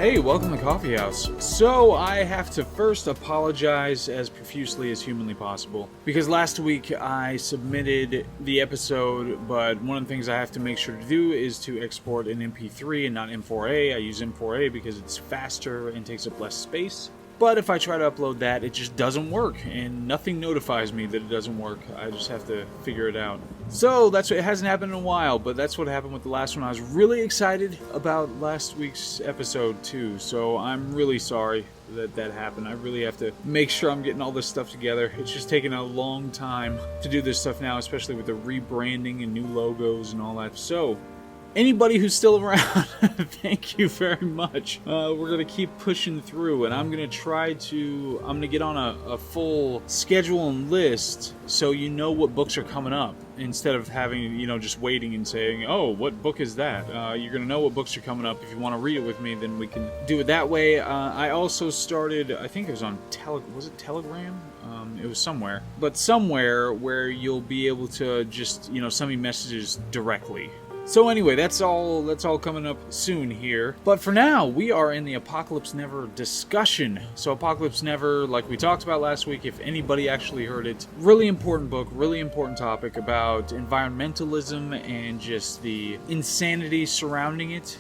Hey, welcome to Coffee House. So, I have to first apologize as profusely as humanly possible, because last week I submitted the episode, but one of the things I have to make sure to do is to export an MP3 and not M4A. I use M4A because it's faster and takes up less space. But if I try to upload that, it just doesn't work, and nothing notifies me that it doesn't work. I just have to figure it out. So that's what it hasn't happened in a while, but that's what happened with the last one. I was really excited about last week's episode too, so I'm really sorry that happened. I really have to make sure I'm getting all this stuff together. It's just taking a long time to do this stuff now, especially with the rebranding and new logos and all that. So anybody who's still around, thank you very much. We're going to keep pushing through, and I'm going to get on a full schedule and list so you know what books are coming up, instead of having, just waiting and saying, oh, what book is that? You're going to know what books are coming up. If you want to read it with me, then we can do it that way. I also started, I think it was on Telegram? It was somewhere. But somewhere where you'll be able to just, send me messages directly. So anyway, that's all coming up soon here. But for now, we are in the Apocalypse Never discussion. So Apocalypse Never, like we talked about last week, if anybody actually heard it, really important book, really important topic about environmentalism and just the insanity surrounding it,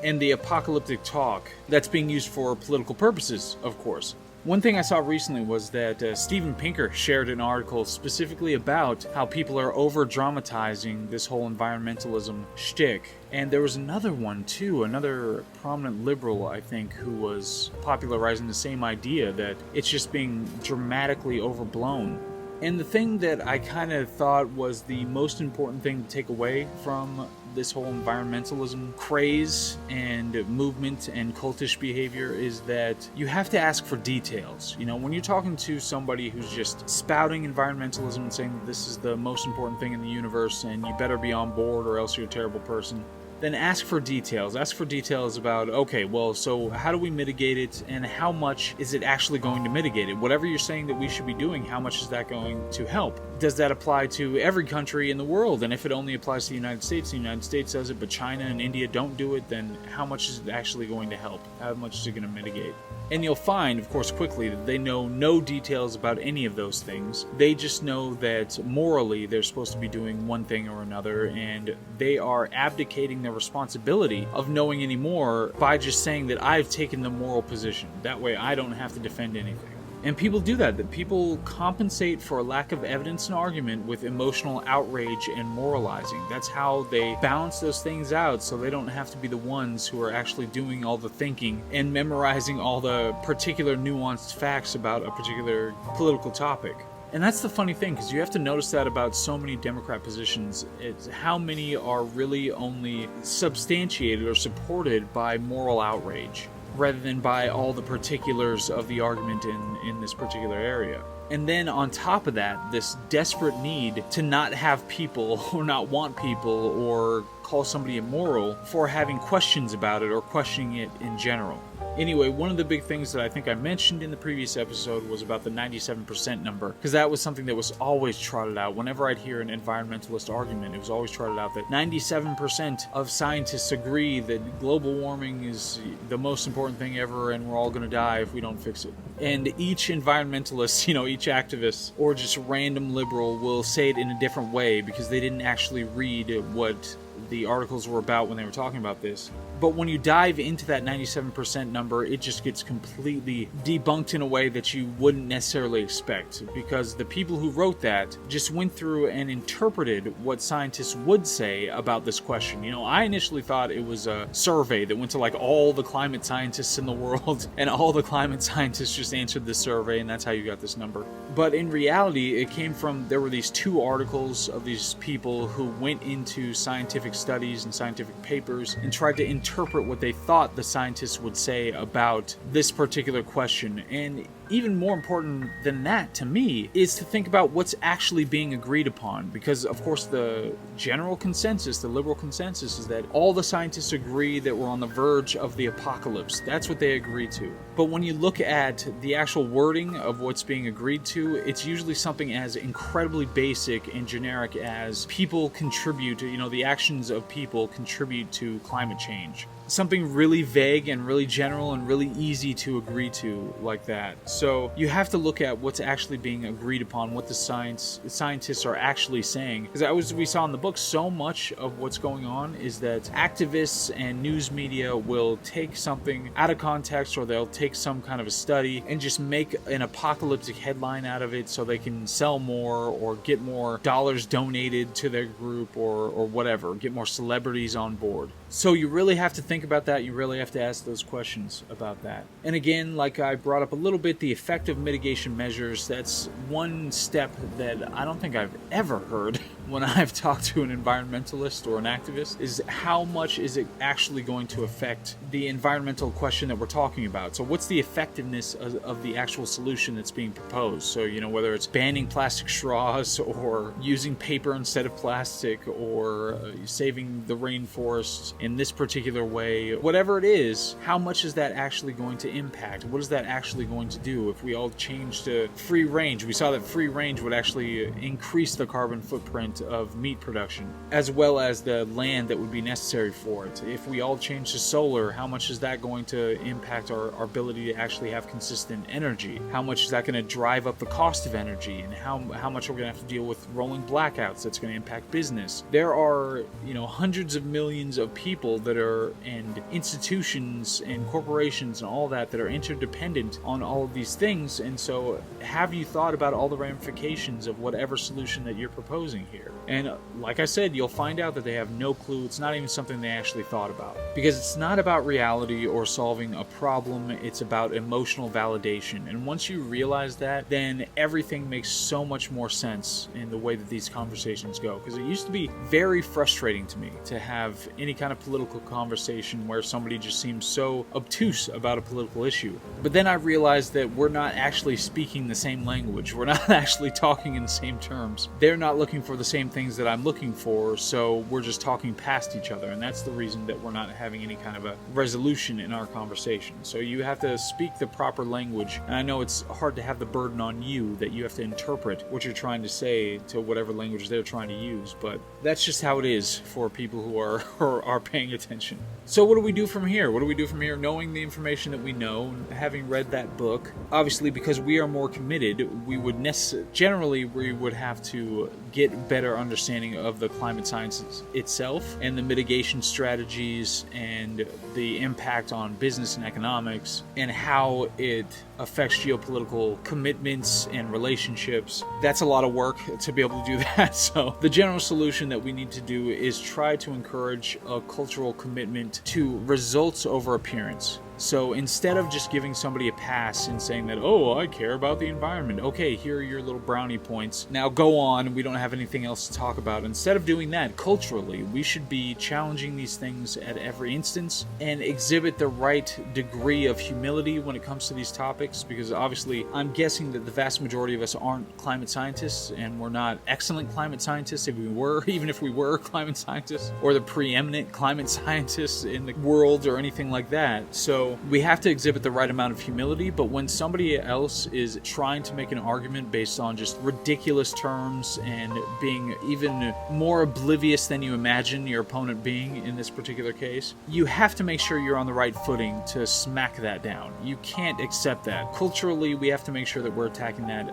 and the apocalyptic talk that's being used for political purposes, of course. One thing I saw recently was that Steven Pinker shared an article specifically about how people are over-dramatizing this whole environmentalism shtick. And there was another one too, another prominent liberal, I think, who was popularizing the same idea that it's just being dramatically overblown. And the thing that I kind of thought was the most important thing to take away from this whole environmentalism craze and movement and cultish behavior is that you have to ask for details. When you're talking to somebody who's just spouting environmentalism and saying that this is the most important thing in the universe and you better be on board or else you're a terrible person, then ask for details. Ask for details about, okay, well, so how do we mitigate it, and how much is it actually going to mitigate it? Whatever you're saying that we should be doing, how much is that going to help? Does that apply to every country in the world? And if it only applies to the United States does it, but China and India don't do it, then how much is it actually going to help? How much is it going to mitigate? And you'll find, of course, quickly that they know no details about any of those things. They just know that morally they're supposed to be doing one thing or another, and they are abdicating their responsibility of knowing any more by just saying that I've taken the moral position. That way I don't have to defend anything. And people do that people compensate for a lack of evidence and argument with emotional outrage and moralizing. That's how they balance those things out, so they don't have to be the ones who are actually doing all the thinking and memorizing all the particular nuanced facts about a particular political topic. And that's the funny thing, because you have to notice that about so many Democrat positions. It's how many are really only substantiated or supported by moral outrage, rather than by all the particulars of the argument in this particular area. And then on top of that, this desperate need to not have people or not want people or call somebody immoral for having questions about it or questioning it in general. Anyway, one of the big things that I think I mentioned in the previous episode was about the 97% number, because that was something that was always trotted out. Whenever I'd hear an environmentalist argument, it was always trotted out that 97% of scientists agree that global warming is the most important thing ever and we're all going to die if we don't fix it. And each environmentalist, each activist or just random liberal will say it in a different way because they didn't actually read what the articles were about when they were talking about this. But when you dive into that 97% number, it just gets completely debunked in a way that you wouldn't necessarily expect, because the people who wrote that just went through and interpreted what scientists would say about this question. I initially thought it was a survey that went to all the climate scientists in the world, and all the climate scientists just answered this survey, and that's how you got this number. But in reality, it came from, there were these two articles of these people who went into scientific studies and scientific papers and tried to interpret what they thought the scientists would say about this particular question. And even more important than that to me is to think about what's actually being agreed upon, because of course the general consensus, the liberal consensus, is that all the scientists agree that we're on the verge of the apocalypse. That's what they agree to. But when you look at the actual wording of what's being agreed to, it's usually something as incredibly basic and generic as people contribute to, the actions of people contribute to climate change. something really vague and really general and really easy to agree to like that. So you have to look at what's actually being agreed upon, what the scientists are actually saying. Because we saw in the book, so much of what's going on is that activists and news media will take something out of context, or they'll take some kind of a study and just make an apocalyptic headline out of it so they can sell more or get more dollars donated to their group or whatever, get more celebrities on board. So you really have to think about that. You really have to ask those questions about that. And again, like I brought up a little bit, the effective mitigation measures, that's one step that I don't think I've ever heard when I've talked to an environmentalist or an activist, is how much is it actually going to affect the environmental question that we're talking about. So what's the effectiveness of the actual solution that's being proposed? So, whether it's banning plastic straws or using paper instead of plastic or saving the rainforests in this particular way, whatever it is, how much is that actually going to impact? What is that actually going to do if we all change to free range? We saw that free range would actually increase the carbon footprint of meat production, as well as the land that would be necessary for it. If we all change to solar, how much is that going to impact our ability to actually have consistent energy? How much is that going to drive up the cost of energy? And how much are we going to have to deal with rolling blackouts that's going to impact business? There are, hundreds of millions of people that are, and institutions and corporations and all that are interdependent on all of these things. And so have you thought about all the ramifications of whatever solution that you're proposing here? And like I said, you'll find out that they have no clue. It's not even something they actually thought about. Because it's not about reality or solving a problem, it's about emotional validation. And once you realize that, then everything makes so much more sense in the way that these conversations go. Because it used to be very frustrating to me to have any kind of political conversation where somebody just seems so obtuse about a political issue. But then I realized that we're not actually speaking the same language. We're not actually talking in the same terms. They're not looking for the same things that I'm looking for, so we're just talking past each other, and that's the reason that we're not having any kind of a resolution in our conversation. So you have to speak the proper language, and I know it's hard to have the burden on you that you have to interpret what you're trying to say to whatever language they're trying to use, but that's just how it is for people who are paying attention. So what do we do from here? What do we do from here, knowing the information that we know, having read that book? Obviously, because we are more committed, we would have to get better understanding of the climate sciences itself and the mitigation strategies and the impact on business and economics and how it affects geopolitical commitments and relationships. That's a lot of work to be able to do that. So the general solution that we need to do is try to encourage a cultural commitment to results over appearance. So instead of just giving somebody a pass and saying that, oh, I care about the environment, okay, here are your little brownie points, now go on, we don't have anything else to talk about. Instead of doing that, culturally, we should be challenging these things at every instance and exhibit the right degree of humility when it comes to these topics, because obviously I'm guessing that the vast majority of us aren't climate scientists, and we're not excellent climate scientists even if we were climate scientists or the preeminent climate scientists in the world or anything like that. So we have to exhibit the right amount of humility, but when somebody else is trying to make an argument based on just ridiculous terms and being even more oblivious than you imagine your opponent being in this particular case, you have to make sure you're on the right footing to smack that down. You can't accept that. Culturally, we have to make sure that we're attacking that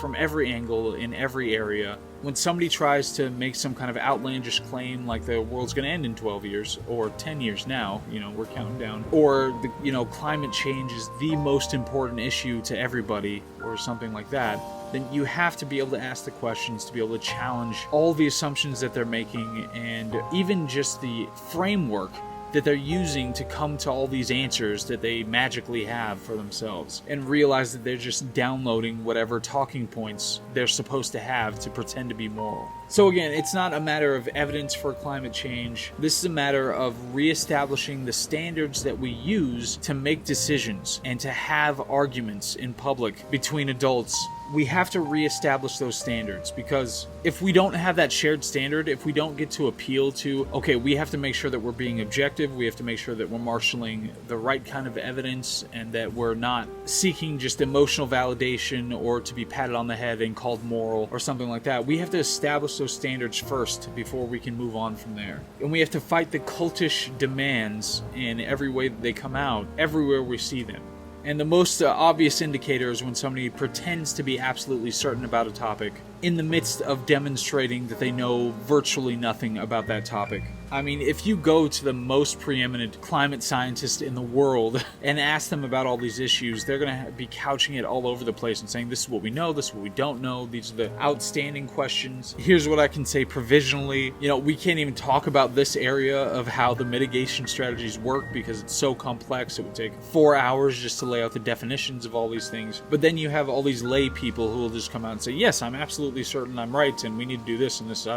from every angle, in every area. When somebody tries to make some kind of outlandish claim like the world's going to end in 12 years or 10 years now, we're counting down, or climate change is the most important issue to everybody or something like that, then you have to be able to ask the questions, to be able to challenge all the assumptions that they're making and even just the framework that they're using to come to all these answers that they magically have for themselves, and realize that they're just downloading whatever talking points they're supposed to have to pretend to be moral. So again, it's not a matter of evidence for climate change. This is a matter of reestablishing the standards that we use to make decisions and to have arguments in public between adults we have to reestablish those standards, because if we don't have that shared standard, if we don't get to appeal to, okay, we have to make sure that we're being objective, we have to make sure that we're marshaling the right kind of evidence, and that we're not seeking just emotional validation or to be patted on the head and called moral or something like that. We have to establish those standards first before we can move on from there. And we have to fight the cultish demands in every way that they come out, everywhere we see them. And the most obvious indicator is when somebody pretends to be absolutely certain about a topic in the midst of demonstrating that they know virtually nothing about that topic. I mean, if you go to the most preeminent climate scientist in the world and ask them about all these issues, they're going to be couching it all over the place and saying, this is what we know, this is what we don't know, these are the outstanding questions. Here's what I can say provisionally. We can't even talk about this area of how the mitigation strategies work because it's so complex. It would take 4 hours just to lay out the definitions of all these things. But then you have all these lay people who will just come out and say, yes, I'm absolutely certain I'm right, and we need to do this and this,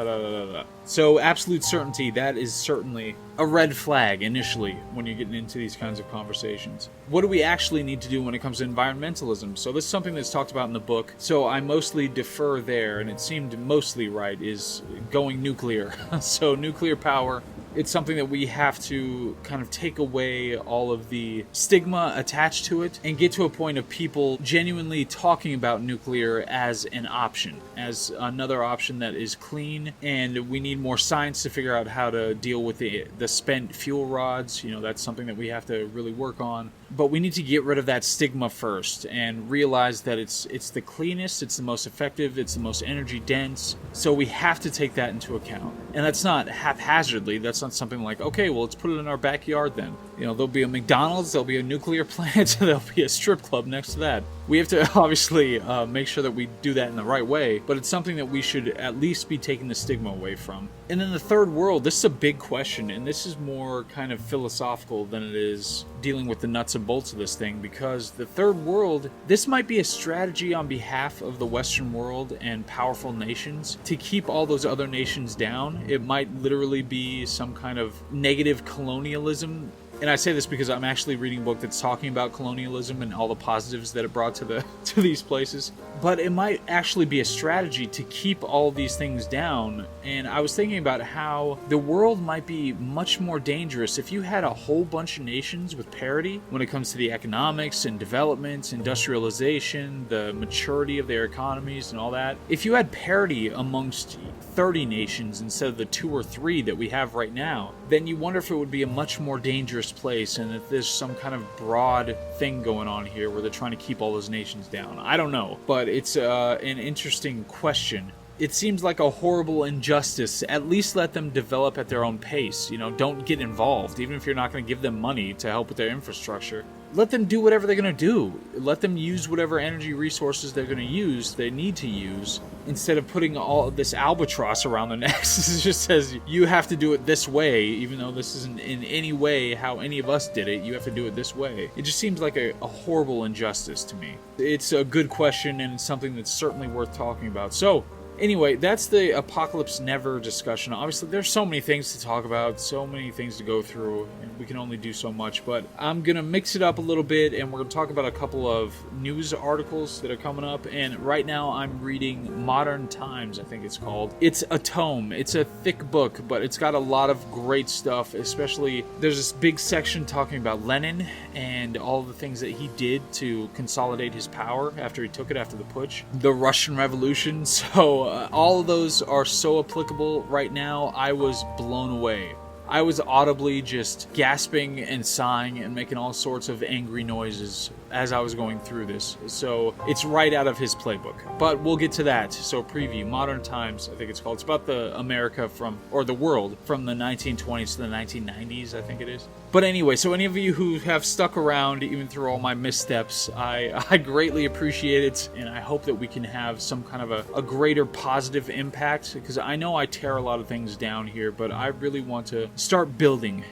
So absolute certainty, that is certainly a red flag initially when you're getting into these kinds of conversations. What do we actually need to do when it comes to environmentalism? So this is something that's talked about in the book, so I mostly defer there, and it seemed mostly right, is going nuclear. So nuclear power, it's something that we have to kind of take away all of the stigma attached to it and get to a point of people genuinely talking about nuclear as an option, as another option that is clean, and we need more science to figure out how to deal with the spent fuel rods. That's something that we have to really work on. But we need to get rid of that stigma first and realize that it's the cleanest, it's the most effective, it's the most energy dense. So we have to take that into account. And that's not haphazardly. That's not something like, okay, well, let's put it in our backyard then. There'll be a McDonald's, there'll be a nuclear plant, there'll be a strip club next to that. We have to obviously make sure that we do that in the right way, but it's something that we should at least be taking the stigma away from. And then the third world, this is a big question, and this is more kind of philosophical than it is dealing with the nuts and bolts of this thing, because the third world, this might be a strategy on behalf of the Western world and powerful nations to keep all those other nations down. It might literally be some kind of negative colonialism. And I say this because I'm actually reading a book that's talking about colonialism and all the positives that it brought to these places. But it might actually be a strategy to keep all of these things down. And I was thinking about how the world might be much more dangerous if you had a whole bunch of nations with parity when it comes to the economics and development, industrialization, the maturity of their economies and all that. If you had parity amongst 30 nations instead of the 2 or 3 that we have right now, then you wonder if it would be a much more dangerous place, and if there's some kind of broad thing going on here where they're trying to keep all those nations down. I don't know, but it's an interesting question. It seems like a horrible injustice. At least let them develop at their own pace. Don't get involved, even if you're not going to give them money to help with their infrastructure. Let them do whatever they're going to do. Let them use whatever energy resources they're going to use, they need to use, instead of putting all of this albatross around their necks. It just says, you have to do it this way, even though this isn't in any way how any of us did it. You have to do it this way. It just seems like a horrible injustice to me. It's a good question, and it's something that's certainly worth talking about. So, anyway, that's the Apocalypse Never discussion. Obviously, there's so many things to talk about, so many things to go through, and we can only do so much, but I'm going to mix it up a little bit, and we're going to talk about a couple of news articles that are coming up, and right now I'm reading Modern Times, I think it's called. It's a tome. It's a thick book, but it's got a lot of great stuff, especially there's this big section talking about Lenin and all the things that he did to consolidate his power after he took it after the putsch. The Russian Revolution, so all of those are so applicable right now. I was blown away. I was audibly just gasping and sighing and making all sorts of angry noises as I was going through this. So it's right out of his playbook. But we'll get to that. So preview, Modern Times, I think it's called. It's about the America or the world from the 1920s to the 1990s, I think it is. But anyway, so any of you who have stuck around even through all my missteps, I greatly appreciate it, and I hope that we can have some kind of a greater positive impact, because I know I tear a lot of things down here, but I really want to start building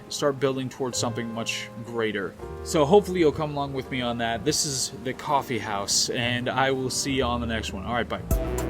towards something much greater. So hopefully you'll come along with me on that. This is the Coffee House, and I will see you on the next one. All right, bye.